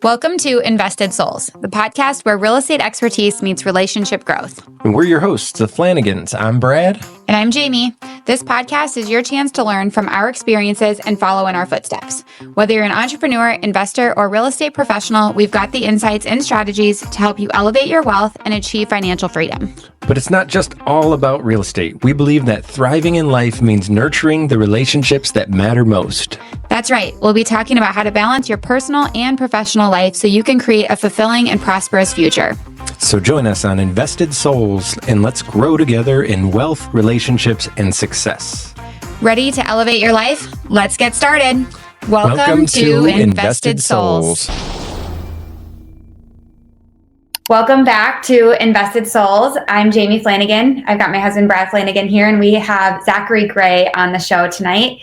Welcome to Invested Souls, the podcast where real estate expertise meets relationship growth. And we're your hosts, the Flanagans. I'm Brad. And I'm Jamie. This podcast is your chance to learn from our experiences and follow in our footsteps. Whether you're an entrepreneur, investor, or real estate professional, we've got the insights and strategies to help you elevate your wealth and achieve financial freedom. But it's not just all about real estate. We believe that thriving in life means nurturing the relationships that matter most. That's right. We'll be talking about how to balance your personal and professional life so you can create a fulfilling and prosperous future. So join us on Invested Souls and let's grow together in wealth, relationships, and success. Ready to elevate your life? Let's get started. Welcome to Invested Souls. Welcome back to Invested Souls. I'm Jamie Flanagan. I've got my husband, Brad Flanagan, here, and we have Zachary Gray on the show tonight.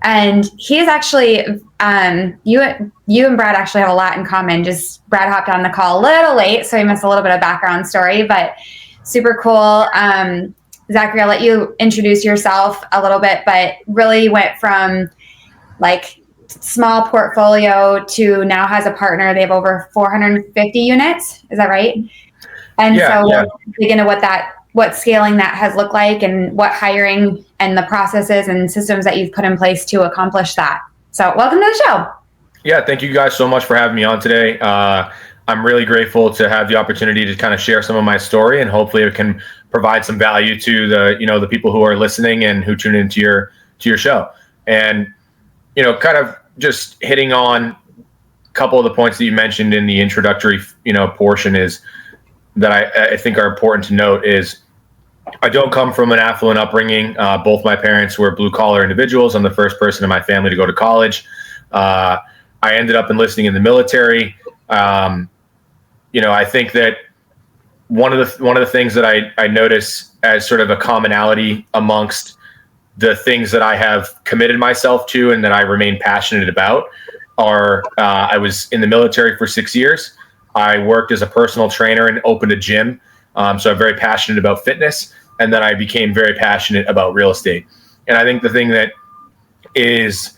And he is actually, you and Brad actually have a lot in common. Just Brad hopped on the call a little late, so he missed a little bit of background story, but super cool. Zachary, I'll let you introduce yourself a little bit, but really went from like small portfolio to now has a partner. They have over 450 units. Is that right? And we'll dig into what scaling that has looked like and what hiring and the processes and systems that you've put in place to accomplish that. So welcome to the show. Yeah, thank you guys so much for having me on today. I'm really grateful to have the opportunity to kind of share some of my story, and hopefully it can provide some value to the people who are listening and who tune into your show. And kind of just hitting on a couple of the points that you mentioned in the introductory portion is that I think are important to note is I don't come from an affluent upbringing. Both my parents were blue collar individuals. I'm the first person in my family to go to college. I ended up enlisting in the military. I think that one of the things that I notice as sort of a commonality amongst the things that I have committed myself to and that I remain passionate about are I was in the military for 6 years. I worked as a personal trainer and opened a gym. So I'm very passionate about fitness. And then I became very passionate about real estate. And I think the thing that is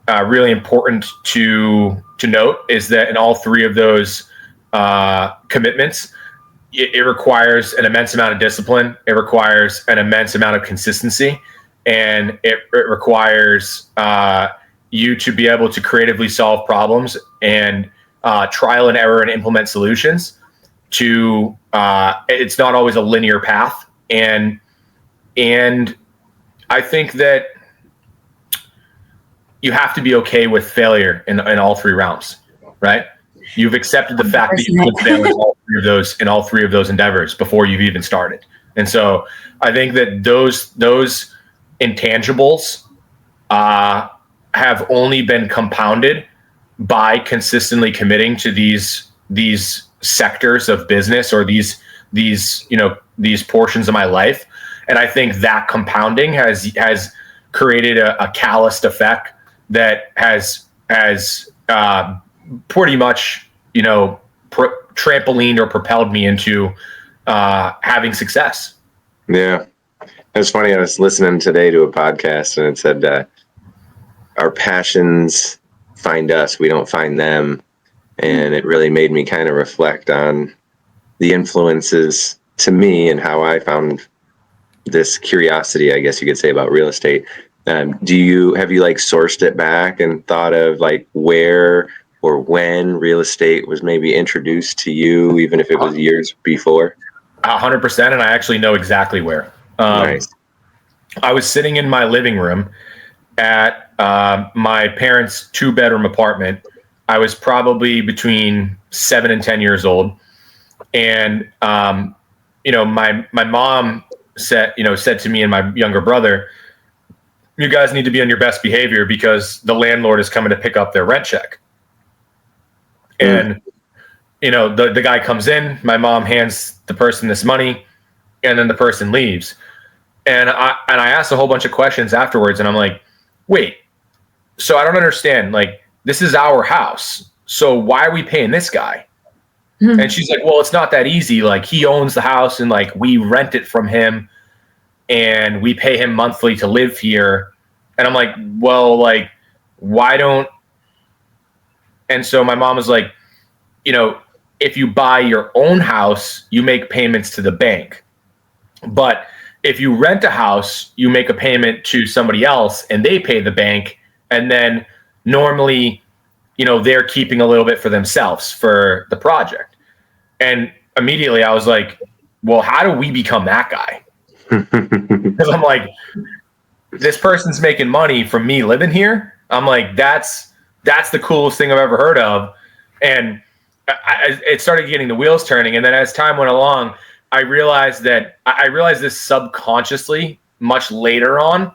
really important to note is that in all three of those commitments, it requires an immense amount of discipline. It requires an immense amount of consistency. And it requires you to be able to creatively solve problems and trial and error and implement solutions. It's not always a linear path, and I think that you have to be okay with failure in all three realms, right? You've accepted the fact that you could fail in all three of those endeavors before you've even started, and so I think that those intangibles have only been compounded by consistently committing to these sectors of business or these portions of my life. And I think that compounding has created a calloused effect that has pretty much trampolined or propelled me into having success. Yeah. It was funny. I was listening today to a podcast and it said, our passions find us, we don't find them. And it really made me kind of reflect on the influences to me and how I found this curiosity, I guess you could say, about real estate. Have you sourced it back and thought of like where or when real estate was maybe introduced to you, even if it was years before? 100%. And I actually know exactly where. Nice. I was sitting in my living room at my parents' 2-bedroom apartment. I was probably between 7 and 10 years old. And, my mom said to me and my younger brother, you guys need to be on your best behavior because the landlord is coming to pick up their rent check. And, the guy comes in, my mom hands the person this money, and then the person leaves. And I asked a whole bunch of questions afterwards, and I'm like, wait, so I don't understand. Like, this is our house. So why are we paying this guy? Mm-hmm. And she's like, well, it's not that easy. Like, he owns the house and like we rent it from him and we pay him monthly to live here. And I'm like, well, like, why don't And so my mom was like, if you buy your own house, you make payments to the bank. But if you rent a house, you make a payment to somebody else and they pay the bank. And then normally, they're keeping a little bit for themselves for the project. And immediately I was like, well, how do we become that guy? Because I'm like, this person's making money from me living here. I'm like, that's the coolest thing I've ever heard of. And it started getting the wheels turning. And then as time went along, I realized this subconsciously much later on,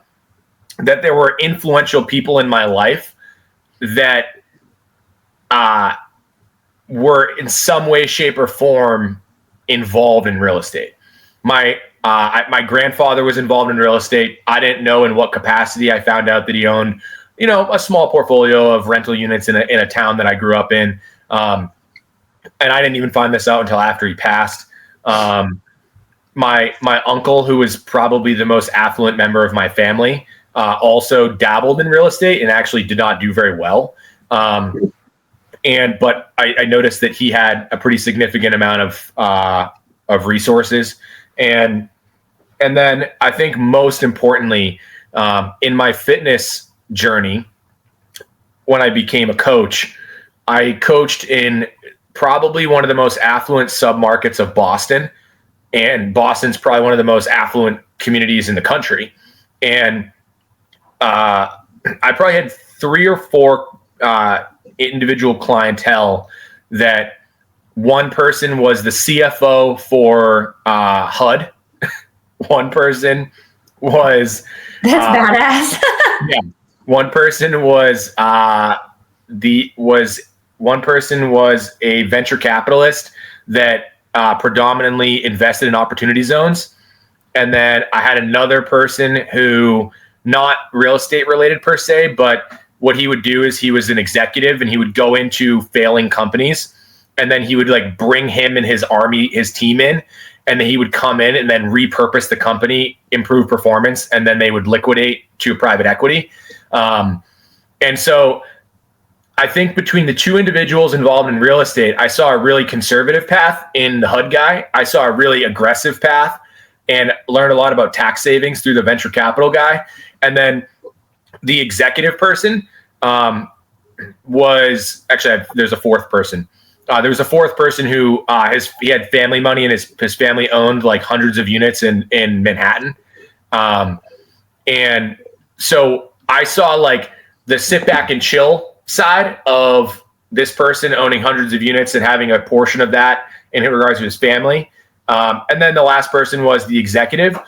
that there were influential people in my life that were in some way, shape, or form involved in real estate. My grandfather was involved in real estate. I didn't know in what capacity. I found out that he owned, a small portfolio of rental units in a town that I grew up in. And I didn't even find this out until after he passed. My uncle, who was probably the most affluent member of my family, also dabbled in real estate and actually did not do very well. But I noticed that he had a pretty significant amount of resources. And then I think most importantly, in my fitness journey, when I became a coach, I coached in probably one of the most affluent submarkets of Boston. And Boston's probably one of the most affluent communities in the country. And I probably had 3 or 4 individual clientele that one person was the CFO for HUD. One person was badass. yeah. One person was a venture capitalist that predominantly invested in opportunity zones. And then I had another person who, not real estate related per se, but what he would do is he was an executive and he would go into failing companies, and then he would bring him and his team in, and then he would come in and then repurpose the company, improve performance, and then they would liquidate to private equity. And so I think between the 2 individuals involved in real estate, I saw a really conservative path in the HUD guy. I saw a really aggressive path and learned a lot about tax savings through the venture capital guy. And then the executive person was actually, there's a 4th person. There was a 4th person who he had family money, and his family owned hundreds of units in Manhattan. And so I saw the sit back and chill side of this person owning hundreds of units and having a portion of that in regards to his family. And then the last person was the executive.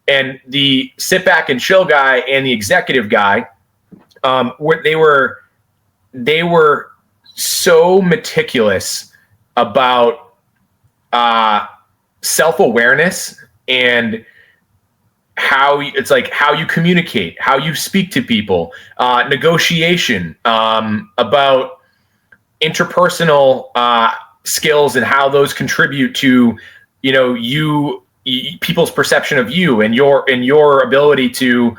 And the sit back and chill guy and the executive guy, they were so meticulous about self-awareness and how you communicate, how you speak to people, negotiation, about interpersonal skills and how those contribute to people's perception of you and your ability to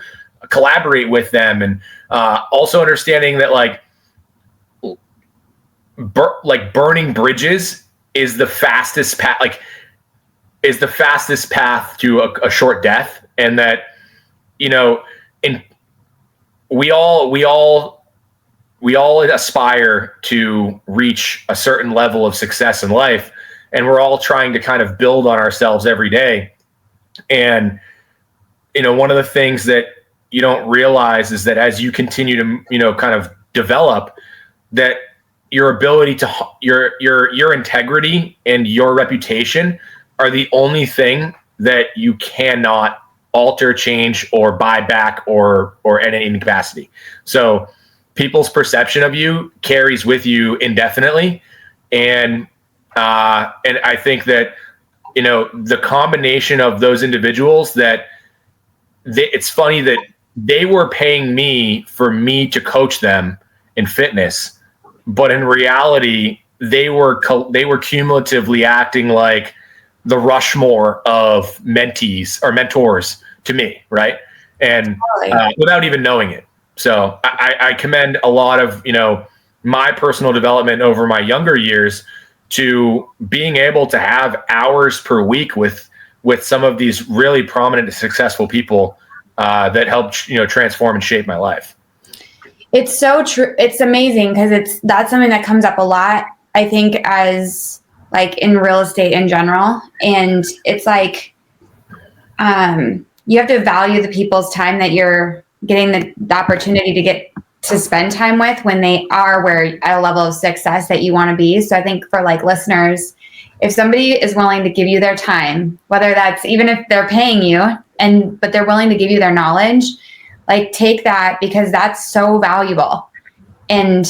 collaborate with them, and also understanding that burning bridges is the fastest path to a short death. And that, we all aspire to reach a certain level of success in life, and we're all trying to kind of build on ourselves every day. And, one of the things that you don't realize is that as you continue to, kind of develop, that your ability to your integrity and your reputation are the only thing that you cannot alter, change, or buy back or in any capacity. So people's perception of you carries with you indefinitely. And I think that, the combination of those individuals it's funny that they were paying me for me to coach them in fitness, but in reality, they were cumulatively acting like the Rushmore of mentees or mentors to me, right? And without even knowing it. So I commend a lot of my personal development over my younger years to being able to have hours per week with some of these really prominent and successful people that helped, transform and shape my life. It's so true. It's amazing because that's something that comes up a lot, I think, as like in real estate in general. And it's like, you have to value the people's time that you're getting the opportunity to get to spend time with when they are at a level of success that you want to be. So I think for like listeners, if somebody is willing to give you their time, whether that's even if they're paying you but they're willing to give you their knowledge, like take that, because that's so valuable. And,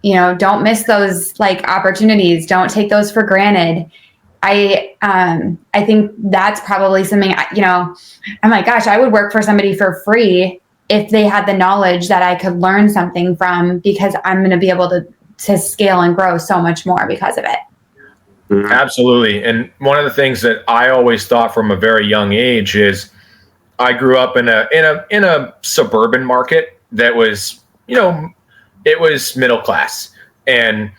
don't miss those like opportunities. Don't take those for granted. I think that's probably something, I'm like, gosh, I would work for somebody for free if they had the knowledge that I could learn something from, because I'm going to be able to scale and grow so much more because of it. Absolutely. And one of the things that I always thought from a very young age is I grew up in a suburban market that was, it was middle class. And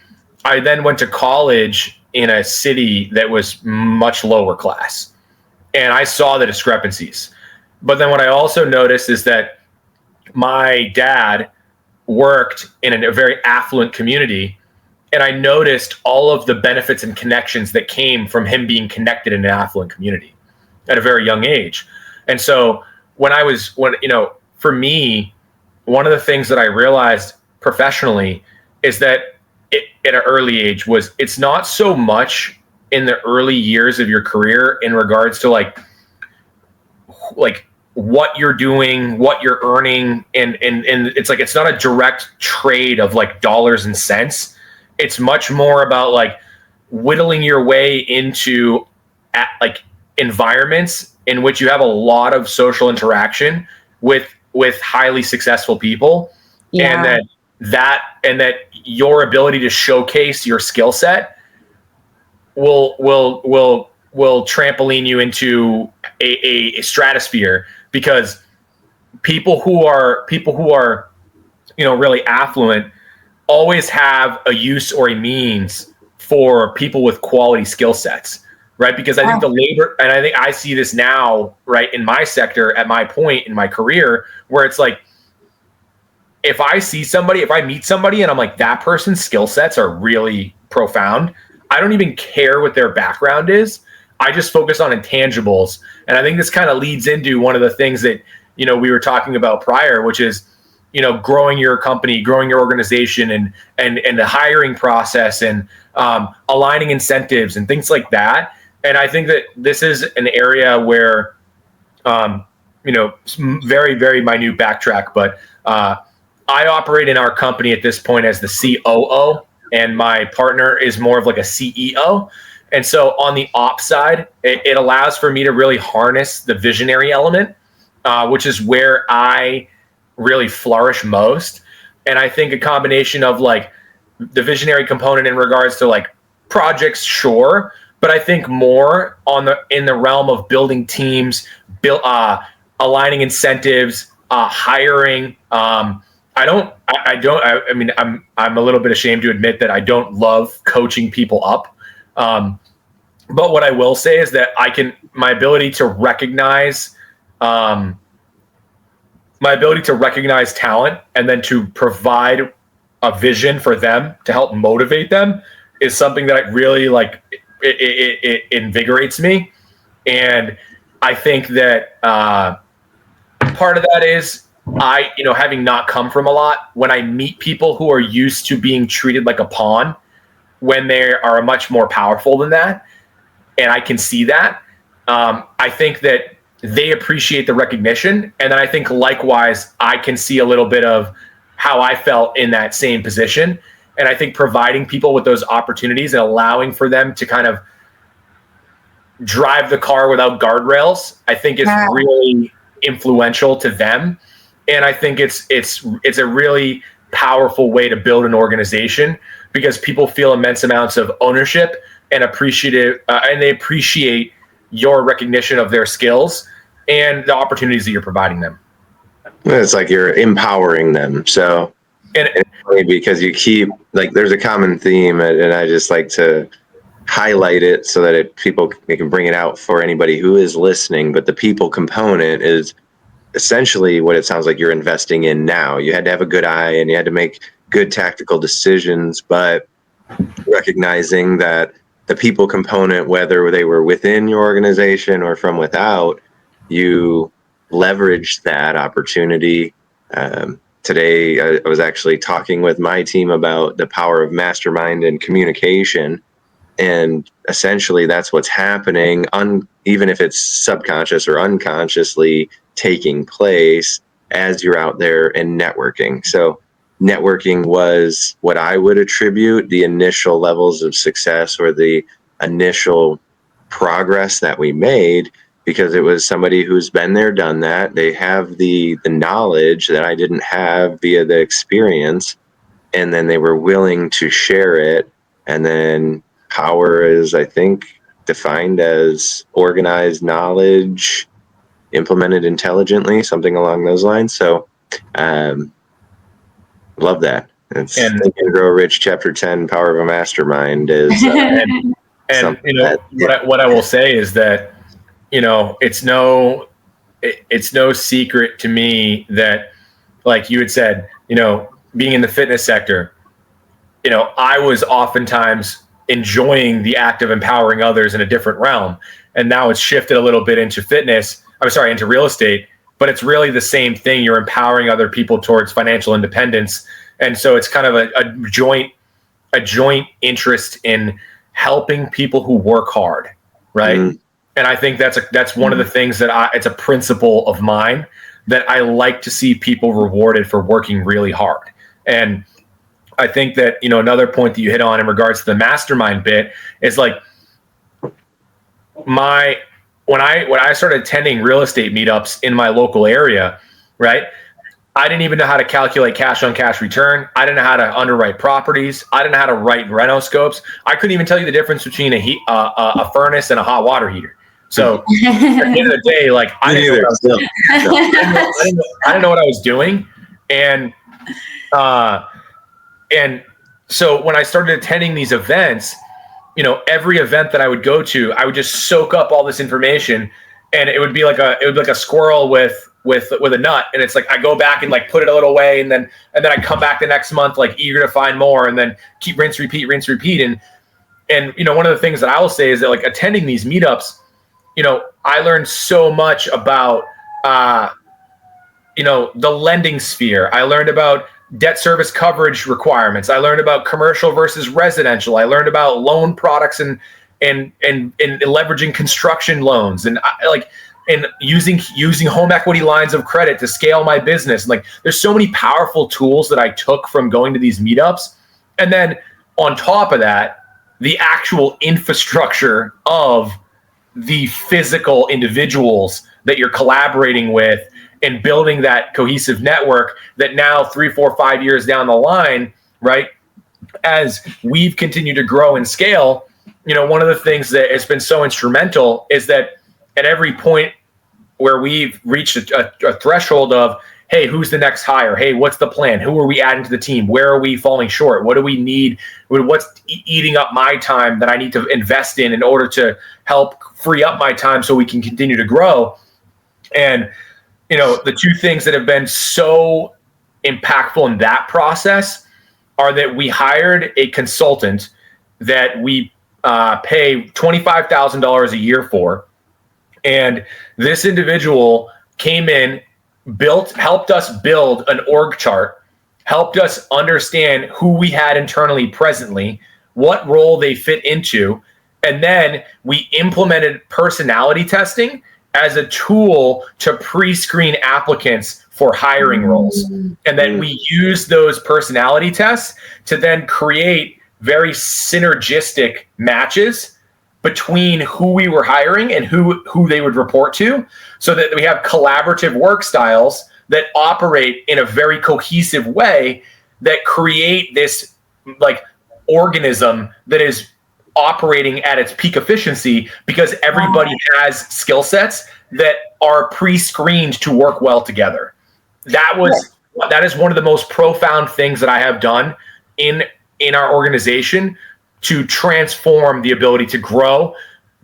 I then went to college in a city that was much lower class. And I saw the discrepancies. But then what I also noticed is that my dad worked in a very affluent community, and I noticed all of the benefits and connections that came from him being connected in an affluent community at a very young age. And so for me, one of the things that I realized professionally is that at an early age it's not so much in the early years of your career in regards to like what you're doing, what you're earning. And it's like, it's not a direct trade of like dollars and cents. It's much more about like whittling your way into like environments in which you have a lot of social interaction with highly successful people. Yeah. And that your ability to showcase your skill set will trampoline you into a stratosphere, because people who are really affluent always have a use or a means for people with quality skill sets, right? Because I think the labor, and I think I see this now, right, in my sector at my point in my career, where it's like, if I meet somebody and I'm like, that person's skill sets are really profound, I don't even care what their background is. I just focus on intangibles. And I think this kind of leads into one of the things that, we were talking about prior, which is, growing your company, growing your organization, and the hiring process, and aligning incentives and things like that. And I think that this is an area where, very, very minute backtrack, but I operate in our company at this point as the COO, and my partner is more of like a CEO. And so on the ops side, it allows for me to really harness the visionary element, which is where I really flourish most. And I think a combination of like the visionary component in regards to like projects, sure, but I think more in the realm of building teams, aligning incentives, hiring. I'm a little bit ashamed to admit that I don't love coaching people up. But what I will say is that my ability to recognize talent and then to provide a vision for them to help motivate them is something that I really like. It invigorates me. And I think that part of that is having not come from a lot, when I meet people who are used to being treated like a pawn when they are much more powerful than that, and I can see that, I think that they appreciate the recognition. And then I think likewise, I can see a little bit of how I felt in that same position. And I think providing people with those opportunities and allowing for them to kind of drive the car without guardrails, I think is really influential to them. And I think it's a really powerful way to build an organization, because people feel immense amounts of ownership and they appreciate your recognition of their skills and the opportunities that you're providing them. It's like you're empowering them. So And it's funny because you keep, like, there's a common theme, and I just like to highlight it so that they can bring it out for anybody who is listening. But the people component is essentially what it sounds like you're investing in now. You had to have a good eye and you had to make good tactical decisions, but recognizing that the people component, whether they were within your organization or from without, you leveraged that opportunity. Today, I was actually talking with my team about the power of mastermind and communication. And essentially, that's what's happening, even if it's subconscious or unconsciously taking place as you're out there and networking. So networking was what I would attribute the initial levels of success or the initial progress that we made, because it was somebody who's been there, done that. They have the knowledge that I didn't have via the experience, and then they were willing to share it. And then power is, I think, defined as organized knowledge implemented intelligently, something along those lines. So love that. It's Think and Grow Rich, Chapter 10, Power of a Mastermind is and you know, what I will say is that, you know, it's no secret to me that, like you had said, you know, being in the fitness sector, you know, I was oftentimes enjoying the act of empowering others in a different realm. And now it's shifted a little bit into into real estate, but it's really the same thing. You're empowering other people towards financial independence. And so it's kind of a joint interest in helping people who work hard. Right. Mm-hmm. And I think that's one of the things that it's a principle of mine that I like to see people rewarded for working really hard. And I think that, you know, another point that you hit on in regards to the mastermind bit is like when I started attending real estate meetups in my local area, right? I didn't even know how to calculate cash on cash return. I didn't know how to underwrite properties. I didn't know how to write reno scopes. I couldn't even tell you the difference between a furnace and a hot water heater. So at the end of the day, like I didn't know what I was doing. And so when I started attending these events, you know, every event that I would go to, I would just soak up all this information, and it would be like a squirrel with a nut. And it's like, I go back and like put it a little way, and then I come back the next month, like eager to find more, and then keep rinse, repeat. And, you know, one of the things that I will say is that, like, attending these meetups, you know, I learned so much about, you know, the lending sphere. I learned about debt service coverage requirements. I learned about commercial versus residential. I learned about loan products and leveraging construction loans, and using home equity lines of credit to scale my business. And like, there's so many powerful tools that I took from going to these meetups. And then on top of that, the actual infrastructure of the physical individuals that you're collaborating with and building that cohesive network that now 3, 4, 5 years down the line, right, as we've continued to grow and scale, you know, one of the things that has been so instrumental is that at every point where we've reached a threshold of, hey, who's the next hire? Hey, what's the plan? Who are we adding to the team? Where are we falling short? What do we need? What's eating up my time that I need to invest in order to help free up my time so we can continue to grow? And, you know, the two things that have been so impactful in that process are that we hired a consultant that we pay $25,000 a year for. And this individual came in, helped us build an org chart, helped us understand who we had internally presently, what role they fit into. And then we implemented personality testing as a tool to pre-screen applicants for hiring roles. And then we use those personality tests to then create very synergistic matches between who we were hiring and who they would report to, so that we have collaborative work styles that operate in a very cohesive way that create this like organism that is operating at its peak efficiency, because everybody has skill sets that are pre-screened to work well together. That was one of the most profound things that I have done in our organization to transform the ability to grow,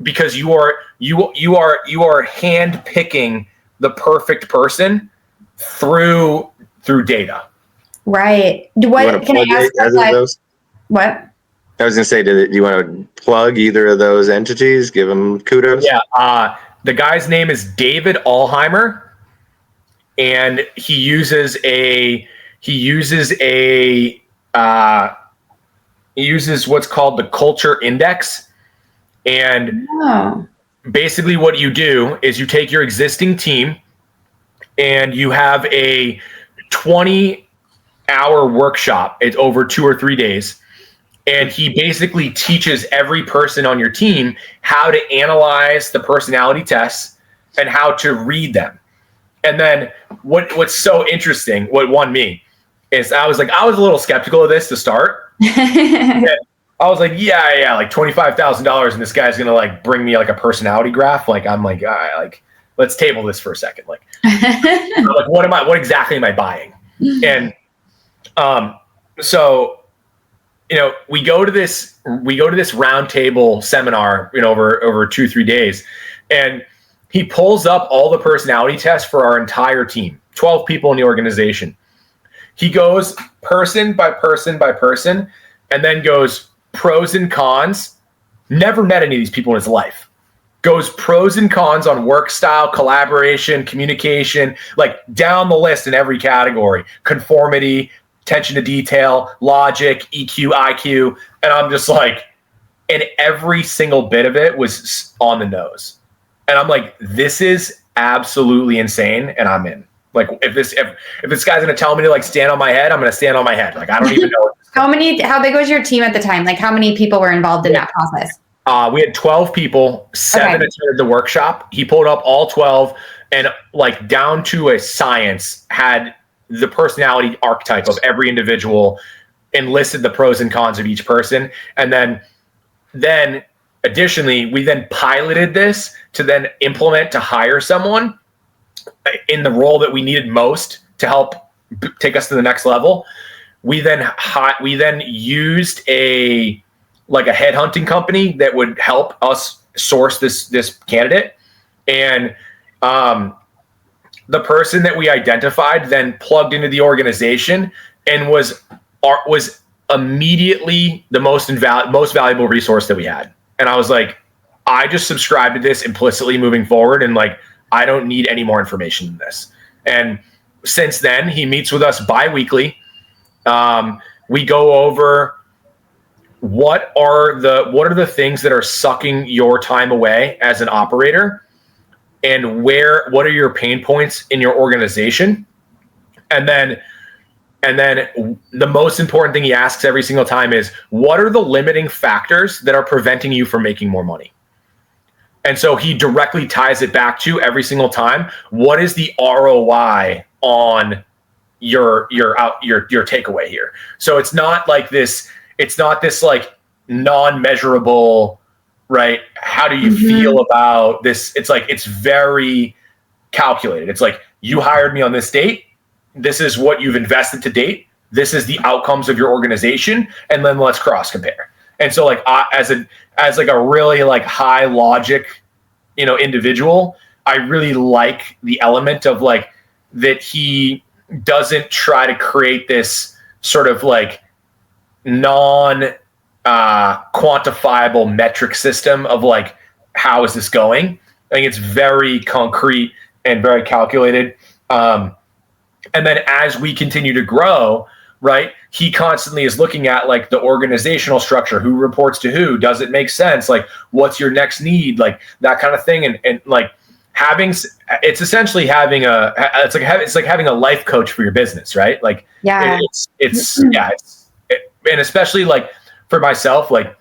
because you are hand picking the perfect person through data. Right. What can I ask? Those? What? I was going to say, do you want to plug either of those entities? Give them kudos. Yeah. The guy's name is David Alheimer, and he uses what's called the culture index. And basically what you do is you take your existing team and you have a 20-hour workshop. It's over 2 or 3 days. And he basically teaches every person on your team how to analyze the personality tests and how to read them. And then what's so interesting, what won me, is I was a little skeptical of this to start. I was like, yeah, like $25,000, and this guy's gonna like bring me like a personality graph. Like I'm like, all right, like let's table this for a second. Like, like what exactly am I buying? And so, we go to this roundtable seminar, over 2-3 days, and he pulls up all the personality tests for our entire team, 12 people in the organization. He goes person by person by person, and then goes pros and cons. Never met any of these people in his life. Goes pros and cons on work style, collaboration, communication, like down the list in every category, conformity, attention to detail, logic, EQ, IQ. And I'm just like, and every single bit of it was on the nose. And I'm like, this is absolutely insane. And I'm in. Like, if this guy's going to tell me to like stand on my head, I'm going to stand on my head. Like, I don't even know. How big was your team at the time? Like, how many people were involved in that process? We had 12 people, 7 attended the workshop. He pulled up all 12 and like down to a science had the personality archetype of every individual and listed the pros and cons of each person. And then additionally, we then piloted this to then implement to hire someone in the role that we needed most to help take us to the next level. We then used a headhunting company that would help us source this candidate. And the person that we identified then plugged into the organization and was immediately the most valuable resource that we had. And I was like, I just subscribe to this implicitly moving forward, and like, I don't need any more information than this. And since then, he meets with us bi-weekly. We go over what are the things that are sucking your time away as an operator, and what are your pain points in your organization. And then the most important thing he asks every single time is, what are the limiting factors that are preventing you from making more money? And so he directly ties it back to every single time, what is the ROI on your takeaway here? So it's not this like non-measurable, right? How do you feel about this? It's like, it's very calculated. It's like, you hired me on this date. This is what you've invested to date. This is the outcomes of your organization. And then let's cross compare. And so like, as a really like high logic, individual, I really like the element of like that he doesn't try to create this sort of like quantifiable metric system of like, how is this going? I think it's very concrete and very calculated. And then as we continue to grow, right, he constantly is looking at like the organizational structure, who reports to who, does it make sense? Like, what's your next need? Like that kind of thing. And like it's essentially having it's like having a life coach for your business, right? Like, and especially like for myself, like,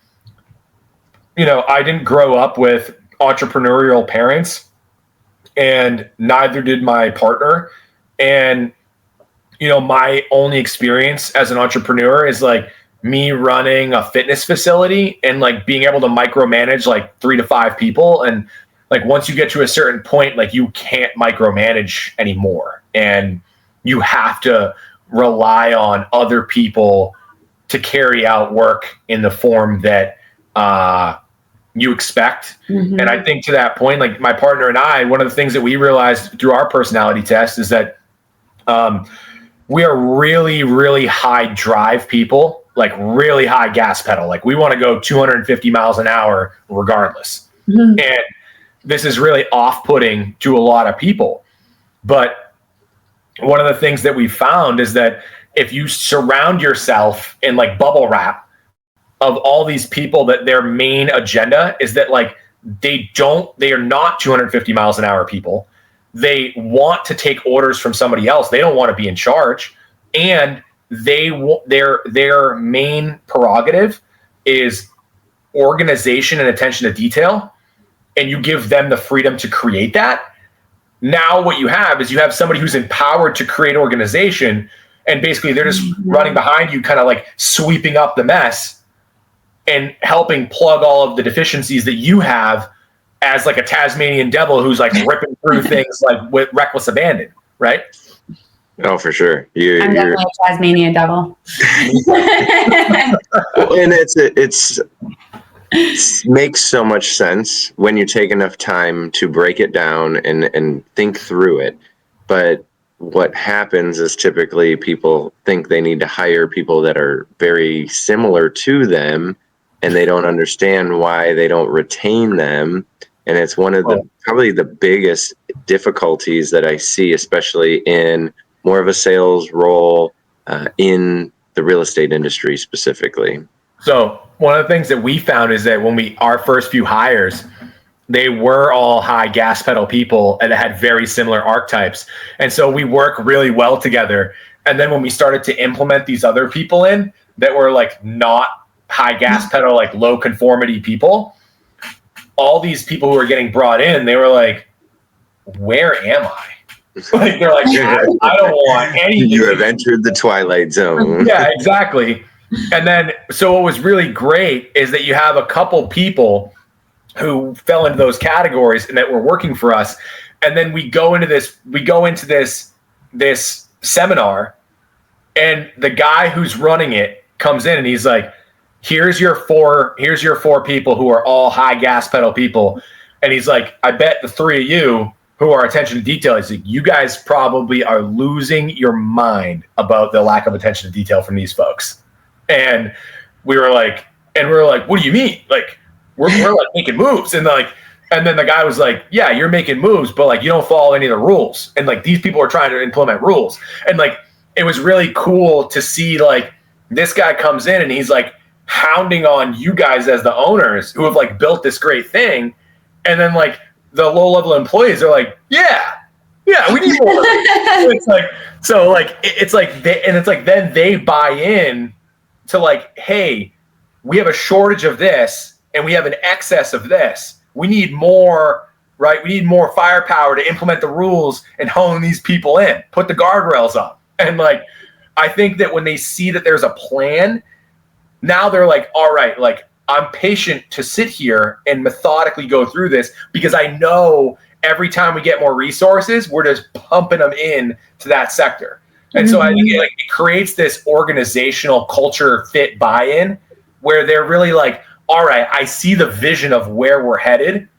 I didn't grow up with entrepreneurial parents, and neither did my partner. And, my only experience as an entrepreneur is like me running a fitness facility and like being able to micromanage like 3 to 5 people. And like, once you get to a certain point, like you can't micromanage anymore. And, you have to rely on other people to carry out work in the form that you expect. And I think to that point, like my partner and I, one of the things that we realized through our personality test is that we are really, really high drive people, like really high gas pedal. Like we want to go 250 miles an hour regardless. And this is really off-putting to a lot of people. But one of the things that we found is that if you surround yourself in like bubble wrap of all these people that their main agenda is that like they are not 250 miles an hour people. They want to take orders from somebody else. They don't want to be in charge. And their main prerogative is organization and attention to detail. And you give them the freedom to create that. Now what you have is you have somebody who's empowered to create organization, and basically they're just running behind you, kind of like sweeping up the mess and helping plug all of the deficiencies that you have as like a Tasmanian devil who's like ripping through things like with reckless abandon, right? Oh, for sure. I'm definitely a Tasmanian devil. And it makes so much sense when you take enough time to break it down and think through it. But what happens is typically people think they need to hire people that are very similar to them, and they don't understand why they don't retain them. And it's one of probably the biggest difficulties that I see, especially in more of a sales role in the real estate industry specifically. So one of the things that we found is that when our first few hires, they were all high gas pedal people and had very similar archetypes. And so we work really well together. And then when we started to implement these other people in that were like not high gas pedal, like low conformity people, all these people who were getting brought in, they were like, where am I? Like, they're like, I don't want anything. You have entered the twilight zone. Yeah, exactly. And then, so what was really great is that you have a couple people who fell into those categories and that were working for us. And then we go into this seminar, and the guy who's running it comes in and he's like, here's your four people who are all high gas pedal people. And he's like, I bet the three of you who are attention to detail, he's like, you guys probably are losing your mind about the lack of attention to detail from these folks. And we were like, what do you mean? Like, we're like making moves. And then the guy was like, yeah, you're making moves, but like, you don't follow any of the rules. And like, these people are trying to implement rules. And like, it was really cool to see like this guy comes in and he's like hounding on you guys as the owners who have like built this great thing. And then like the low level employees are like, yeah, we need more. It's like, so like, it's like, then they buy in to like, hey, we have a shortage of this and we have an excess of this. We need more, right? We need more firepower to implement the rules and hone these people in, put the guardrails up. And like, I think that when they see that there's a plan, now they're like, all right, like I'm patient to sit here and methodically go through this because I know every time we get more resources, we're just pumping them in to that sector. And so I think it creates this organizational culture fit buy-in where they're really like, all right, I see the vision of where we're headed.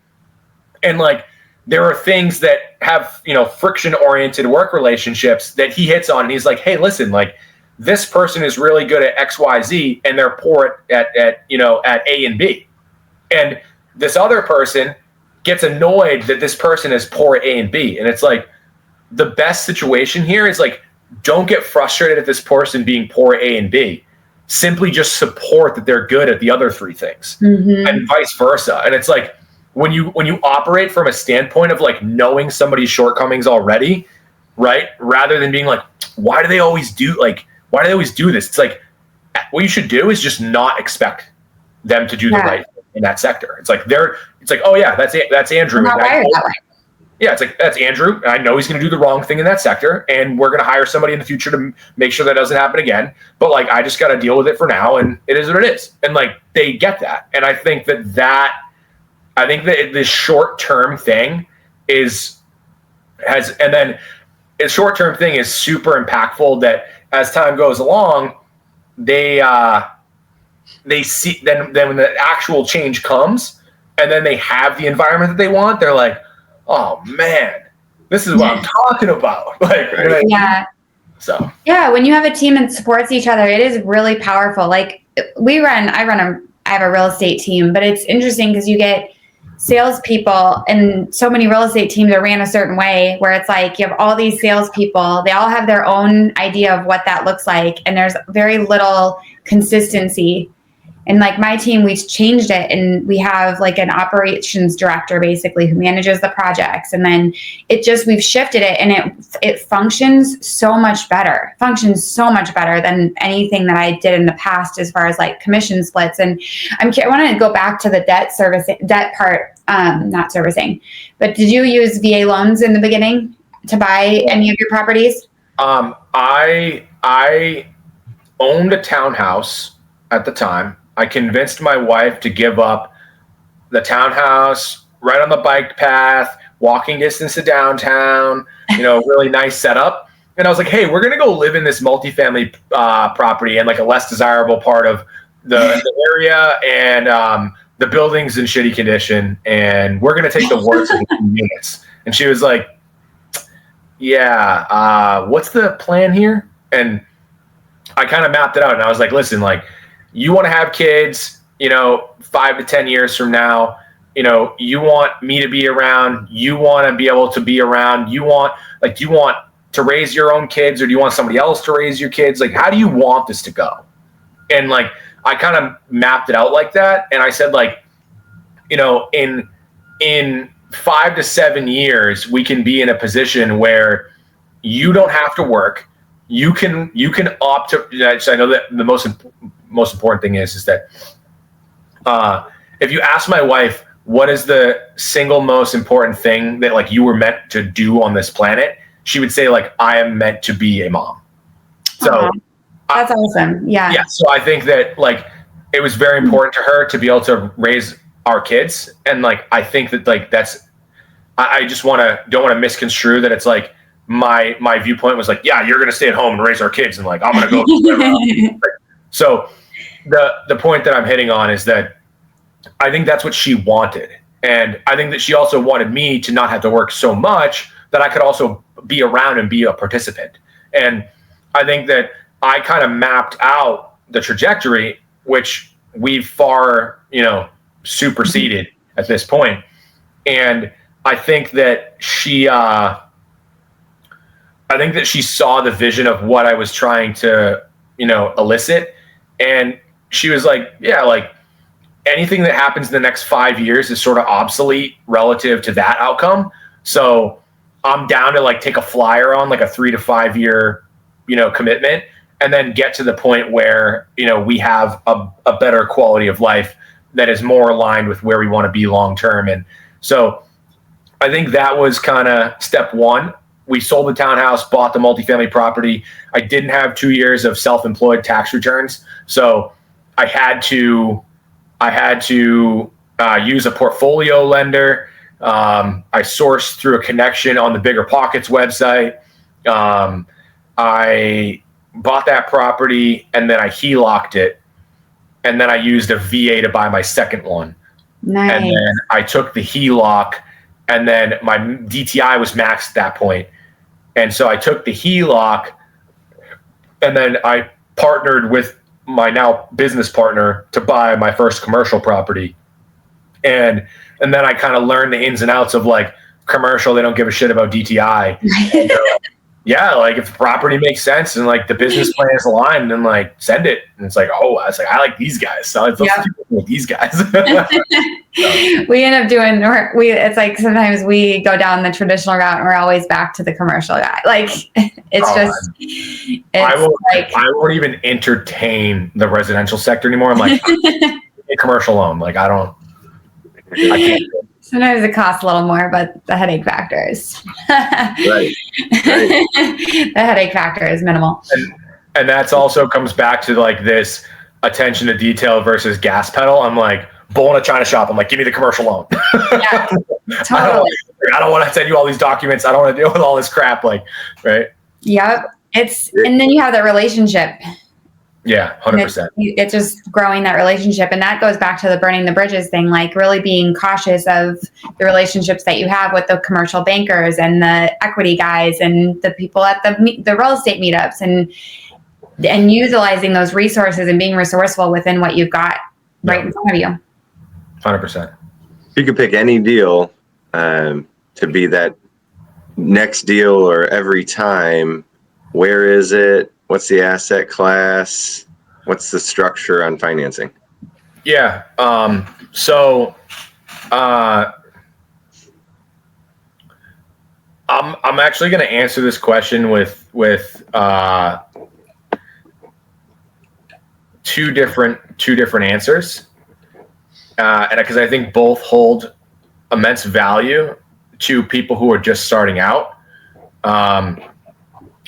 And like, there are things that have, friction oriented work relationships that he hits on. And he's like, hey, listen, like this person is really good at X, Y, Z, and they're poor at A and B. And this other person gets annoyed that this person is poor at A and B. And it's like, the best situation here is like, don't get frustrated at this person being poor at A and B. Simply just support that they're good at the other three things, and vice versa. And it's like when you operate from a standpoint of like knowing somebody's shortcomings already, right? Rather than being like, why do they always do this? It's like what you should do is just not expect them to do the right thing in that sector. It's like oh yeah, that's Andrew. Yeah, it's like, that's Andrew. I know he's going to do the wrong thing in that sector, and we're going to hire somebody in the future to make sure that doesn't happen again. But like, I just got to deal with it for now, and it is what it is. And like, they get that. And I think that this short-term thing and then a short-term thing is super impactful that as time goes along, they see then when the actual change comes and then they have the environment that they want, they're like, oh man, this is what I'm talking about. Like, right? Yeah. So yeah, when you have a team that supports each other, it is really powerful. Like I have a real estate team, but it's interesting because you get salespeople, and so many real estate teams are ran a certain way where it's like you have all these salespeople, they all have their own idea of what that looks like, and there's very little consistency. And like my team, we've changed it, and we have like an operations director basically who manages the projects. And then we've shifted it, and it functions so much better than anything that I did in the past as far as like commission splits. And I want to go back to the debt part, not servicing, but did you use VA loans in the beginning to buy any of your properties? I owned a townhouse at the time. I convinced my wife to give up the townhouse right on the bike path, walking distance to downtown, really nice setup. And I was like, hey, we're going to go live in this multifamily property in like a less desirable part of the area, and the building's in shitty condition, and we're going to take the worst of the 2 units. And she was like, yeah, what's the plan here? And I kind of mapped it out, and I was like, listen, like, you want to have kids, 5 to 10 years from now, you want me to be around, you want to be able to be around, you want to raise your own kids, or do you want somebody else to raise your kids? Like, how do you want this to go? And like, I kind of mapped it out like that. And I said, like, in 5 to 7 years, we can be in a position where you don't have to work. You can opt to, so I know that the most important thing is that if you ask my wife, what is the single most important thing that like you were meant to do on this planet, she would say, like, I am meant to be a mom. So that's awesome. Yeah. Yeah. So I think that like it was very important to her to be able to raise our kids. And like, I think that like I just don't want to misconstrue that it's like my viewpoint was like, yeah, you're going to stay at home and raise our kids, and like, I'm going to go. So the point that I'm hitting on is that I think that's what she wanted. And I think that she also wanted me to not have to work so much that I could also be around and be a participant. And I think that I kind of mapped out the trajectory, which we've far, superseded at this point. And I think that she saw the vision of what I was trying to, elicit. And she was like, yeah, like anything that happens in the next 5 years is sort of obsolete relative to that outcome. So I'm down to like take a flyer on like a 3 to 5 year, commitment, and then get to the point where, we have a better quality of life that is more aligned with where we want to be long-term. And so I think that was kind of step one. We sold the townhouse, bought the multifamily property. I didn't have 2 years of self-employed tax returns. So I had to use a portfolio lender. I sourced through a connection on the Bigger Pockets website. I bought that property, and then I HELOC'd it. And then I used a VA to buy my second one. Nice. And then I took the HELOC, and then my DTI was maxed at that point. And so I took the HELOC, and then I partnered with my now business partner to buy my first commercial property. And then I kind of learned the ins and outs of like commercial. They don't give a shit about DTI. And, yeah, like if the property makes sense and like the business plan is aligned, then like send it. And it's like, oh, I was like, I like these guys. So let's do with these guys. We end up doing, it's like sometimes we go down the traditional route and we're always back to the commercial guy. Like I won't even entertain the residential sector anymore. I'm like, a commercial loan. Like I can't. Sometimes it costs a little more, but the headache factor is right. The headache factor is minimal. And that's also comes back to like this attention to detail versus gas pedal. I'm like, bull in a china shop. I'm like, give me the commercial loan. Yeah, totally. I don't want to send you all these documents. I don't want to deal with all this crap. Like, right. Yep. And then you have that relationship. Yeah, 100%. It's just growing that relationship. And that goes back to the burning the bridges thing, like really being cautious of the relationships that you have with the commercial bankers and the equity guys and the people at the real estate meetups, and utilizing those resources and being resourceful within what you've got right in front of you. 100%. You could pick any deal to be that next deal or every time. Where is it? What's the asset class? What's the structure on financing? Yeah. I'm actually going to answer this question with two different answers, and because I think both hold immense value to people who are just starting out,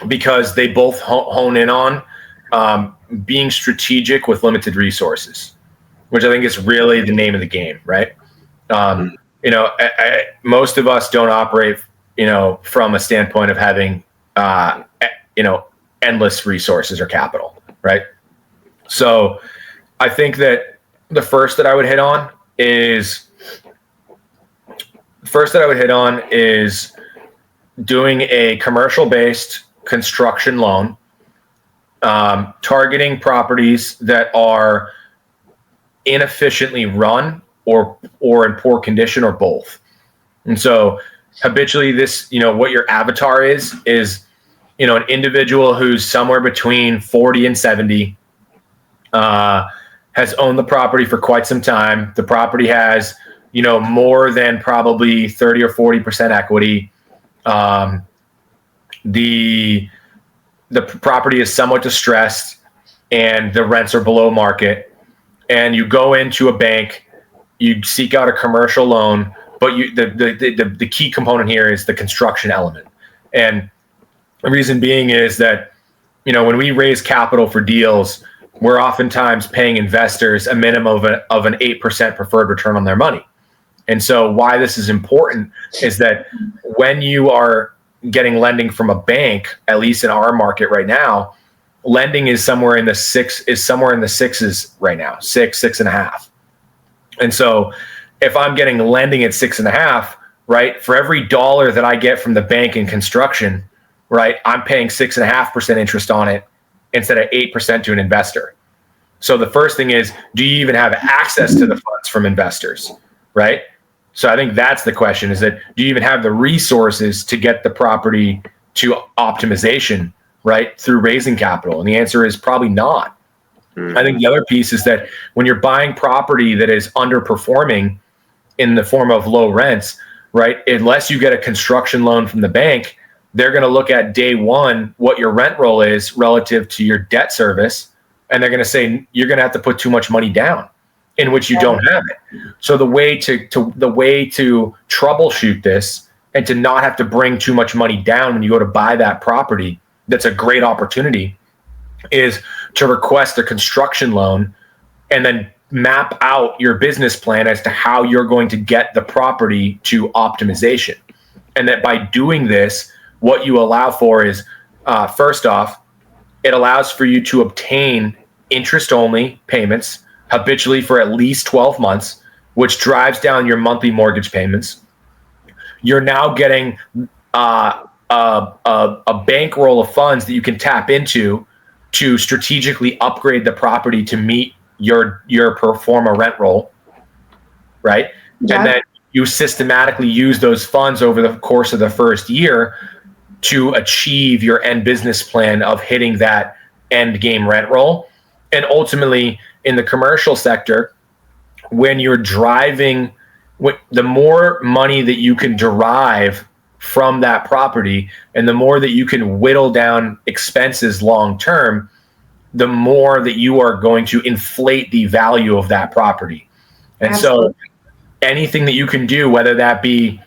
because they both hone in on being strategic with limited resources, which I think is really the name of the game, right? Most of us don't operate, from a standpoint of having, endless resources or capital, right? So I think that the first that I would hit on is doing a commercial-based construction loan, targeting properties that are inefficiently run or in poor condition, or both. And so habitually this, what your avatar is an individual who's somewhere between 40 and 70, has owned the property for quite some time. The property has, more than probably 30 or 40% equity. The property is somewhat distressed and the rents are below market, and you go into a bank, you seek out a commercial loan, but the key component here is the construction element. And the reason being is that, when we raise capital for deals, we're oftentimes paying investors a minimum of an 8% preferred return on their money. And so why this is important is that when you are getting lending from a bank, at least in our market right now, lending is somewhere in the sixes right now, 6.5. And so if I'm getting lending at 6.5, right, for every dollar that I get from the bank in construction, right, I'm paying 6.5% interest on it instead of 8% to an investor. So the first thing is, do you even have access to the funds from investors, right? So I think that's the question, is that do you even have the resources to get the property to optimization, right, through raising capital? And the answer is probably not. I think the other piece is that when you're buying property that is underperforming in the form of low rents, right, unless you get a construction loan from the bank, they're going to look at day one what your rent roll is relative to your debt service, and they're going to say you're going to have to put too much money down, in which you don't have it. So the way to troubleshoot this and to not have to bring too much money down when you go to buy that property, that's a great opportunity, is to request a construction loan and then map out your business plan as to how you're going to get the property to optimization. And that by doing this, what you allow for is, first off, it allows for you to obtain interest-only payments habitually for at least 12 months, which drives down your monthly mortgage payments. You're now getting a bankroll of funds that you can tap into to strategically upgrade the property to meet your pro forma rent roll, right? Yeah. And then you systematically use those funds over the course of the first year to achieve your end business plan of hitting that end game rent roll. And ultimately, in the commercial sector, when you're driving, the more money that you can derive from that property and the more that you can whittle down expenses long term, the more that you are going to inflate the value of that property. And Absolutely. So anything that you can do, whether that be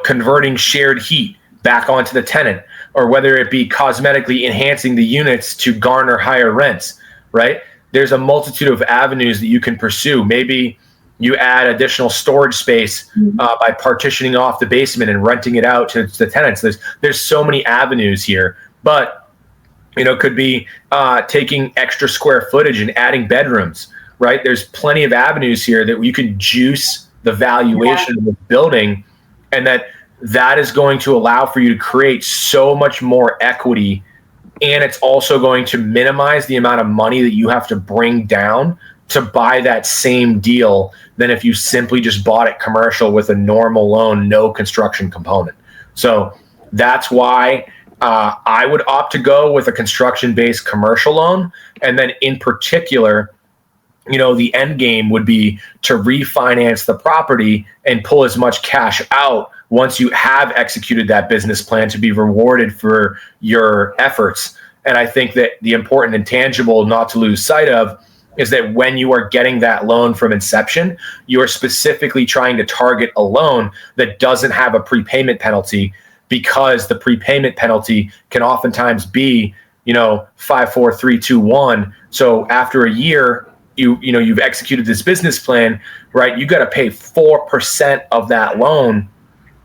converting shared heat back onto the tenant, or whether it be cosmetically enhancing the units to garner higher rents, right? there's a multitude of avenues that you can pursue. Maybe you add additional storage space by partitioning off the basement and renting it out to the tenants. There's so many avenues here, but could be taking extra square footage and adding bedrooms, right? There's plenty of avenues here that you can juice the valuation of the building, and that is going to allow for you to create so much more equity. And it's also going to minimize the amount of money that you have to bring down to buy that same deal than if you simply just bought it commercial with a normal loan, no construction component. So that's why I would opt to go with a construction-based commercial loan. And then in particular, the end game would be to refinance the property and pull as much cash out once you have executed that business plan to be rewarded for your efforts. And I think that the important intangible not to lose sight of is that when you are getting that loan from inception, you are specifically trying to target a loan that doesn't have a prepayment penalty, because the prepayment penalty can oftentimes be, 5, 4, 3, 2, 1. So after a year, you've executed this business plan, right? You got to pay 4% of that loan,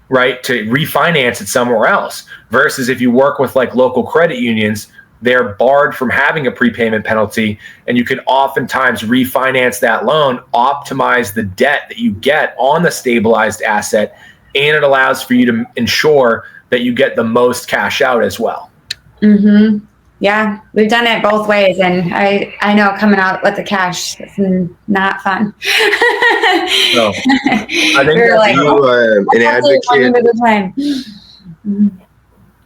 right, to refinance it somewhere else. Versus if you work with like local credit unions, they're barred from having a prepayment penalty, and you can oftentimes refinance that loan, optimize the debt that you get on the stabilized asset, and it allows for you to ensure that you get the most cash out as well. Mm-hmm. Yeah, we've done it both ways, and I know coming out with the cash is not fun. No, I think we're like, an advocate.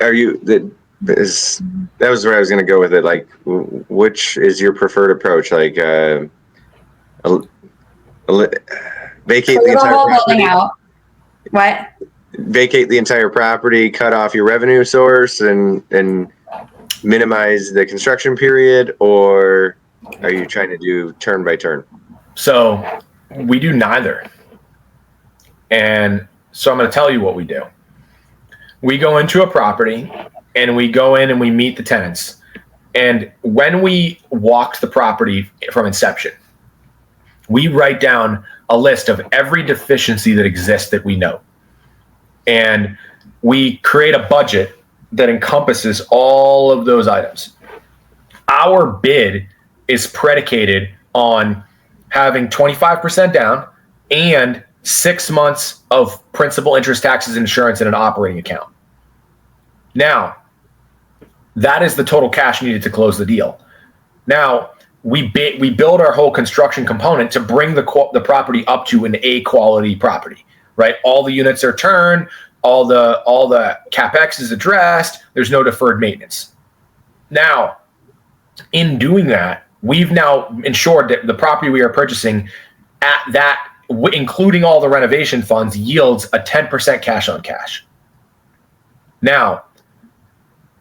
Are you that was where I was going to go with it. Like, which is your preferred approach? Like, vacate the entire building out. What? Vacate the entire property, cut off your revenue source, and minimize the construction period, or are you trying to do turn by turn? So we do neither. And so I'm going to tell you what we do. We go into a property and we go in and we meet the tenants. And when we walk the property from inception, we write down a list of every deficiency that exists that we know. And we create a budget that encompasses all of those items. Our bid is predicated on having 25% down and 6 months of principal, interest, taxes, insurance, and an operating account. Now, that is the total cash needed to close the deal. Now, we build our whole construction component to bring the property up to an A quality property, right? All the units are turned, all the CapEx is addressed, there's no deferred maintenance. Now, in doing that, we've now ensured that the property we are purchasing at that, including all the renovation funds, yields a 10% cash on cash. Now,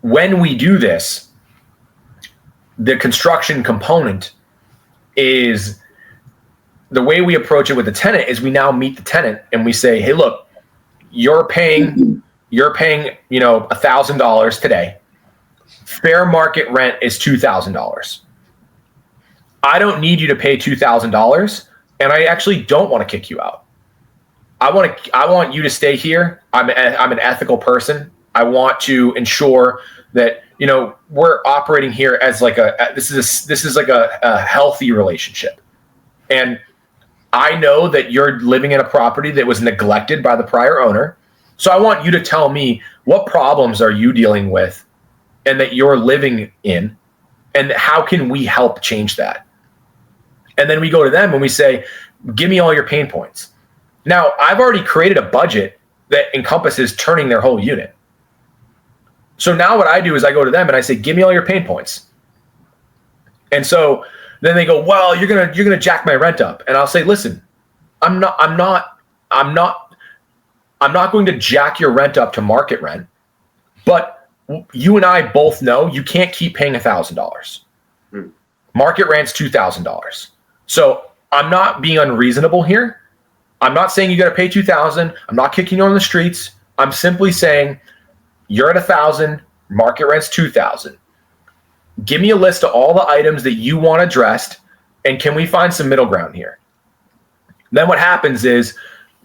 when we do this, the construction component is the way we approach it with the tenant is we now meet the tenant and we say, hey, look, you're paying, $1,000 today. Fair market rent is $2,000. I don't need you to pay $2,000, and I actually don't want to kick you out. I want you to stay here. I'm an ethical person. I want to ensure that we're operating here as like this is like a healthy relationship. And I know that you're living in a property that was neglected by the prior owner. So I want you to tell me, what problems are you dealing with and that you're living in, and how can we help change that? And then we go to them and we say, give me all your pain points. Now, I've already created a budget that encompasses turning their whole unit. So now what I do is I go to them and I say, give me all your pain points. And so then they go, well, you're gonna jack my rent up. And I'll say, listen, I'm not going to jack your rent up to market rent, but you and I both know you can't keep paying $1,000. Market rent's $2,000. So I'm not being unreasonable here. I'm not saying you got to pay $2,000. I'm not kicking you on the streets. I'm simply saying you're at $1,000. Market rent's $2,000. Give me a list of all the items that you want addressed. And can we find some middle ground here? Then what happens is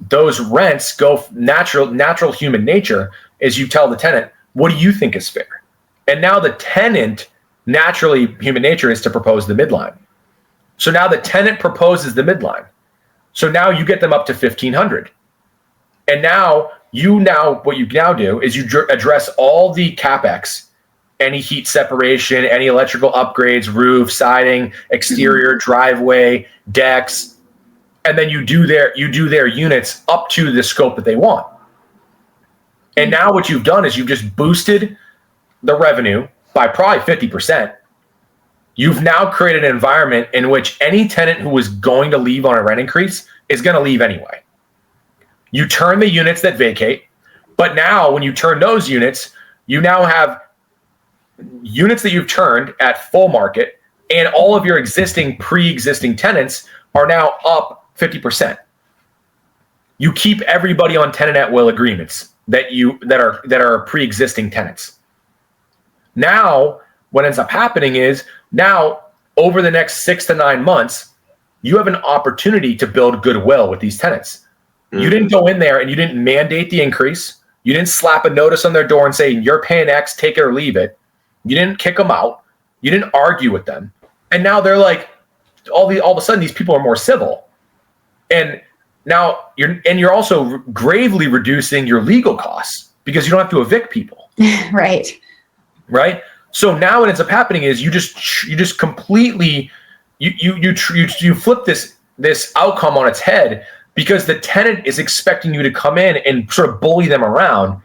those rents go natural human nature is you tell the tenant, what do you think is fair? And now the tenant, naturally human nature is to propose the midline. So now the tenant proposes the midline. So now you get them up to 1,500. And now what you now do is you address all the CapEx, any heat separation, any electrical upgrades, roof, siding, exterior, driveway, decks, and then you do their units up to the scope that they want. And now what you've done is you've just boosted the revenue by probably 50%. You've now created an environment in which any tenant who was going to leave on a rent increase is going to leave anyway. You turn the units that vacate, but now when you turn those units, you now have units that you've turned at full market, and all of your pre-existing tenants are now up 50%. You keep everybody on tenant at will agreements that are pre-existing tenants. Now, what ends up happening is now over the next 6 to 9 months, you have an opportunity to build goodwill with these tenants. You didn't go in there and you didn't mandate the increase. You didn't slap a notice on their door and say, you're paying X, take it or leave it. You didn't kick them out. You didn't argue with them. And now they're like, all of a sudden, these people are more civil. And now you're also gravely reducing your legal costs because you don't have to evict people. Right. Right. So now what ends up happening is you just completely, you flip this outcome on its head because the tenant is expecting you to come in and sort of bully them around.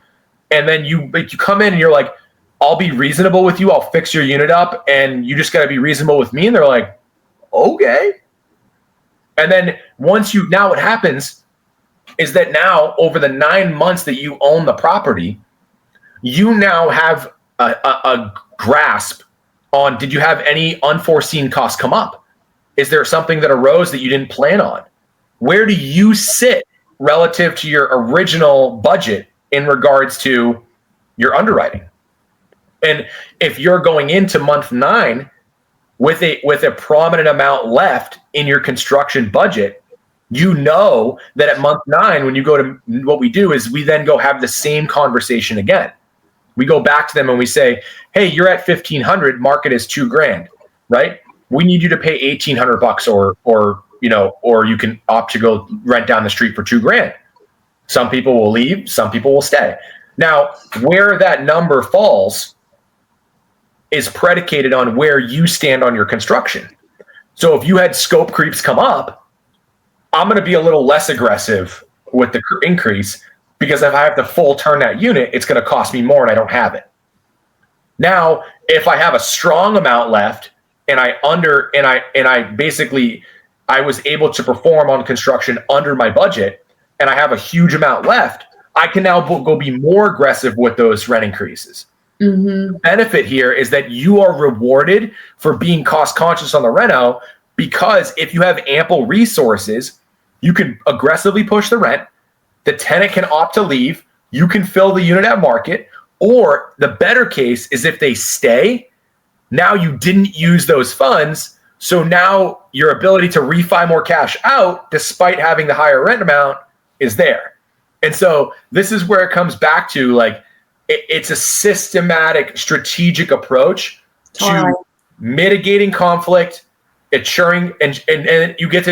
And then you come in and you're like, I'll be reasonable with you. I'll fix your unit up. And you just got to be reasonable with me. And they're like, okay. And then now what happens is that now over the 9 months that you own the property, you now have a grasp on, did you have any unforeseen costs come up? Is there something that arose that you didn't plan on? Where do you sit relative to your original budget in regards to your underwriting? And if you're going into month 9 with a prominent amount left in your construction budget, you know that at month 9, when you go to, what we do is we then go have the same conversation again. We go back to them and we say, hey, you're at 1,500, market is $2,000, right? We need you to pay $1,800 or you can opt to go rent down the street for $2,000. Some people will leave, some people will stay. Now, where that number falls is predicated on where you stand on your construction. So if you had scope creeps come up, I'm going to be a little less aggressive with the increase because if I have to full turn that unit, it's going to cost me more and I don't have it. Now, if I have a strong amount left and I was able to perform on construction under my budget and I have a huge amount left, I can now go be more aggressive with those rent increases. Mm-hmm. The benefit here is that you are rewarded for being cost conscious on the reno, because if you have ample resources, you can aggressively push the rent. The tenant can opt to leave. You can fill the unit at market. Or the better case is if they stay, now you didn't use those funds. So now your ability to refi more cash out, despite having the higher rent amount, is there. And so this is where it comes back to, like, it's a systematic, strategic approach to mitigating conflict, ensuring, and you get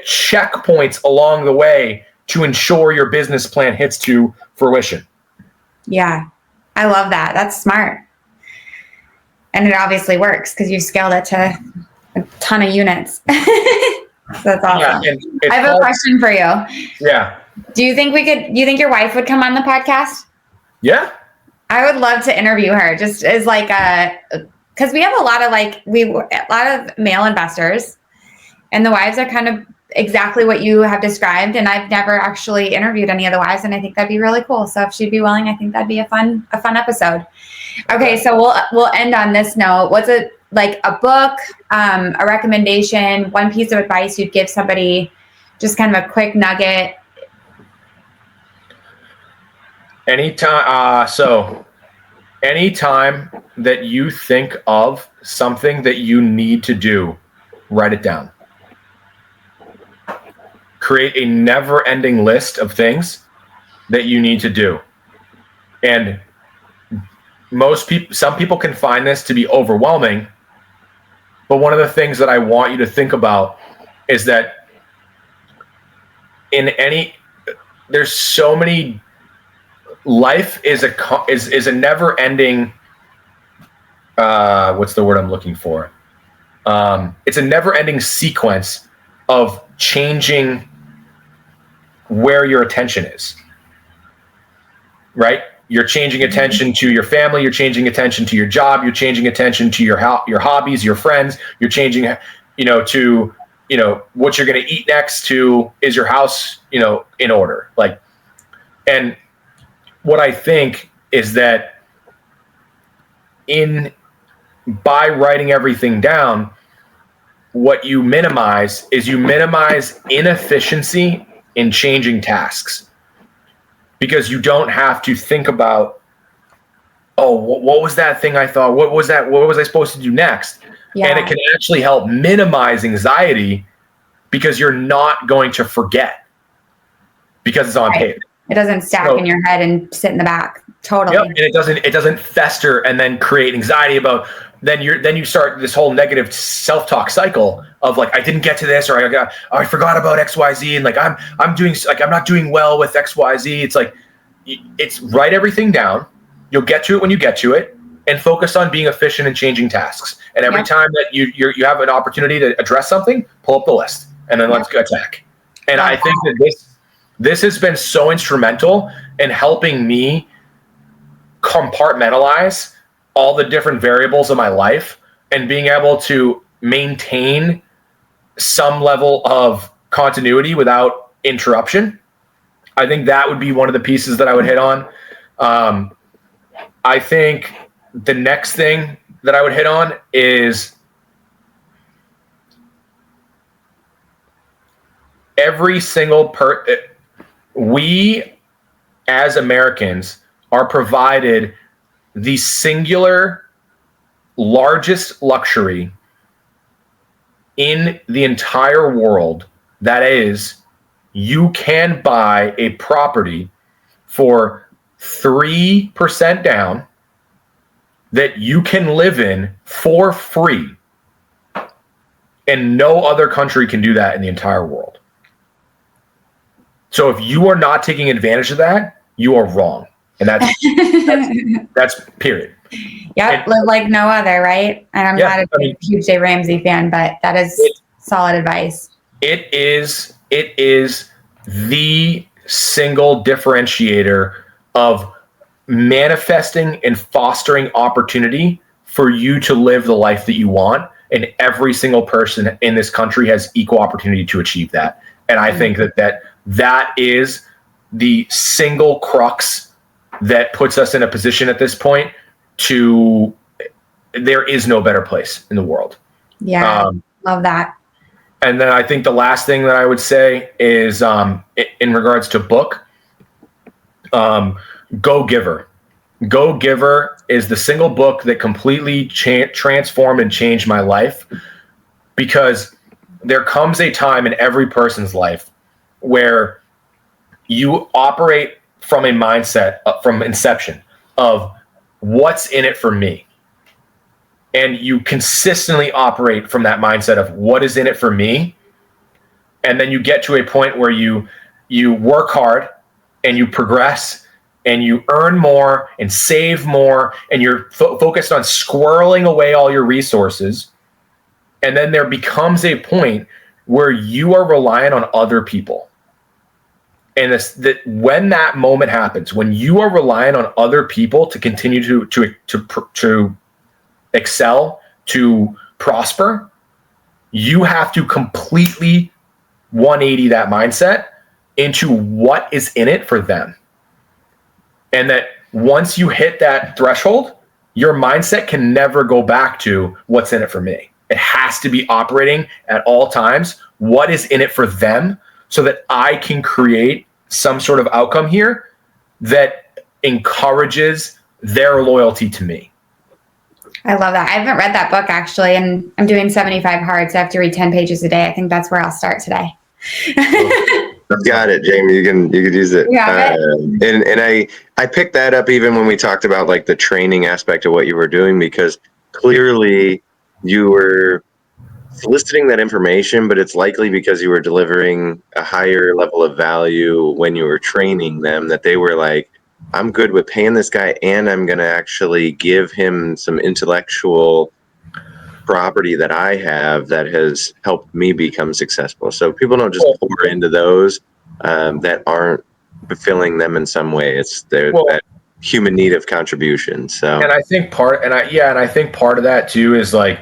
checkpoints along the way to ensure your business plan hits to fruition. Yeah, I love that. That's smart. And it obviously works because you've scaled it to a ton of units. So that's awesome. Yeah, I have a question for you. Yeah. Do you think your wife would come on the podcast? Yeah. I would love to interview her, just as like because we have a lot of male investors, and the wives are kind of exactly what you have described. And I've never actually interviewed any of the wives, and I think that'd be really cool. So if she'd be willing, I think that'd be a fun episode. Okay, so we'll end on this note. What's a book, a recommendation, one piece of advice you'd give somebody, just kind of a quick nugget? Anytime that you think of something that you need to do, write it down. create a never-ending list of things that you need to do. And some people can find this to be overwhelming, but one of the things that I want you to think about is that there's so many, life is a never-ending, what's the word I'm looking for? It's a never-ending sequence of changing where your attention is, right? You're changing attention to your family. You're changing attention to your job. You're changing attention to your hobbies, your friends. You're changing, to, what you're going to eat next, to, is your house, in order? Like, and what I think is that by writing everything down, what you minimize inefficiency in changing tasks. Because you don't have to think about, what was that thing I thought? What was I supposed to do next? Yeah. And it can actually help minimize anxiety because you're not going to forget because it's on paper. It doesn't stack in your head and sit in the back. Totally. Yep. And it doesn't fester and then create anxiety about, then you start this whole negative self-talk cycle of like, I didn't get to this, or I forgot about XYZ, and like I'm doing, like, I'm not doing well with XYZ. It's like, it's write everything down. You'll get to it when you get to it, and focus on being efficient and changing tasks. And every time that you have an opportunity to address something, pull up the list and then let's go attack. And I think that this has been so instrumental in helping me compartmentalize all the different variables of my life and being able to maintain some level of continuity without interruption. I think that would be one of the pieces that I would hit on. I think the next thing that I would hit on is we as Americans are provided the singular largest luxury in the entire world. That is, you can buy a property for 3% down that you can live in for free. And no other country can do that in the entire world. So if you are not taking advantage of that, you are wrong. And that's period. Yep, live like no other, right? And I'm not a huge Dave Ramsey fan, but that is solid advice. It is the single differentiator of manifesting and fostering opportunity for you to live the life that you want. And every single person in this country has equal opportunity to achieve that. And I think that is the single crux that puts us in a position at this point there is no better place in the world. Yeah, love that. And then I think the last thing that I would say is in regards to book, Go Giver. Go Giver is the single book that completely transformed and changed my life, because there comes a time in every person's life where you operate from a mindset from inception of what's in it for me. And you consistently operate from that mindset of what is in it for me. And then you get to a point where you work hard and you progress and you earn more and save more, and you're focused on squirreling away all your resources. And then there becomes a point where you are reliant on other people. And when that moment happens, when you are relying on other people to continue to excel, to prosper, you have to completely 180 that mindset into what is in it for them. And that once you hit that threshold, your mindset can never go back to what's in it for me. It has to be operating at all times what is in it for them, so that I can create some sort of outcome here that encourages their loyalty to me. I love that. I haven't read that book actually, and I'm doing 75 hard, so I have to read 10 pages a day. I think that's where I'll start today. I've got it, Jamie. You can use it. Yeah. And I picked that up even when we talked about like the training aspect of what you were doing, because clearly you were soliciting that information, but it's likely because you were delivering a higher level of value when you were training them, that they were like, I'm good with paying this guy, and I'm going to actually give him some intellectual property that I have that has helped me become successful. So people don't just pour into those that aren't fulfilling them in some way. It's that human need of contribution. So, and I think part of that too is like,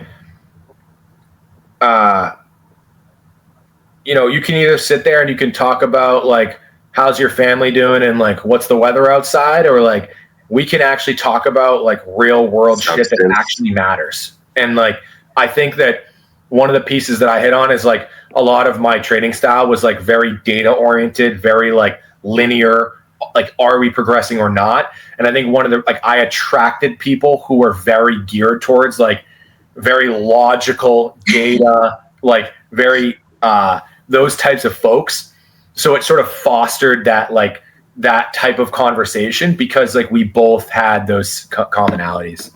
you can either sit there and you can talk about like, how's your family doing and like, what's the weather outside, or like, we can actually talk about like real world shit that actually matters. And like, I think that one of the pieces that I hit on is like, a lot of my trading style was like very data oriented, very like linear, like, are we progressing or not? And I think I attracted people who were very geared towards like very logical data, like very, those types of folks. So it sort of fostered that type of conversation, because like we both had those commonalities.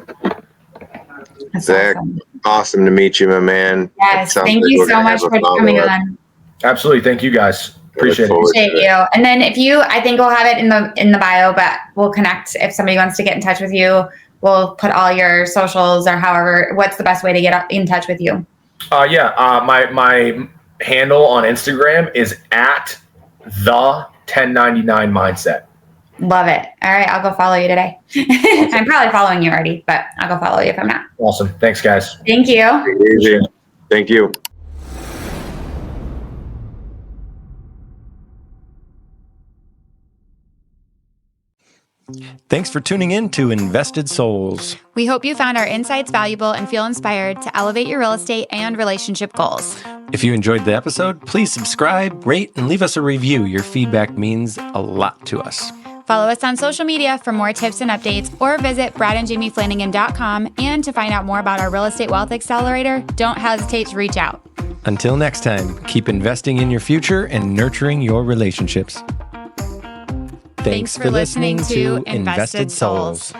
Zach, awesome to meet you, my man. Yes, thank you so much for coming on. Absolutely, thank you guys. Appreciate you. And then I think we'll have it in the bio, but we'll connect if somebody wants to get in touch with you. We'll put all your socials, or however, what's the best way to get in touch with you? My handle on Instagram is at the 1099 mindset. Love it. All right, I'll go follow you today. I'm probably following you already, but I'll go follow you if I'm not. Awesome. Thanks, guys. Thank you. Thank you. Thanks for tuning in to Invested Souls. We hope you found our insights valuable and feel inspired to elevate your real estate and relationship goals. If you enjoyed the episode, please subscribe, rate, and leave us a review. Your feedback means a lot to us. Follow us on social media for more tips and updates, or visit bradandjamieflanagan.com. And to find out more about our Real Estate Wealth Accelerator, don't hesitate to reach out. Until next time, keep investing in your future and nurturing your relationships. Thanks for listening to Invested Souls.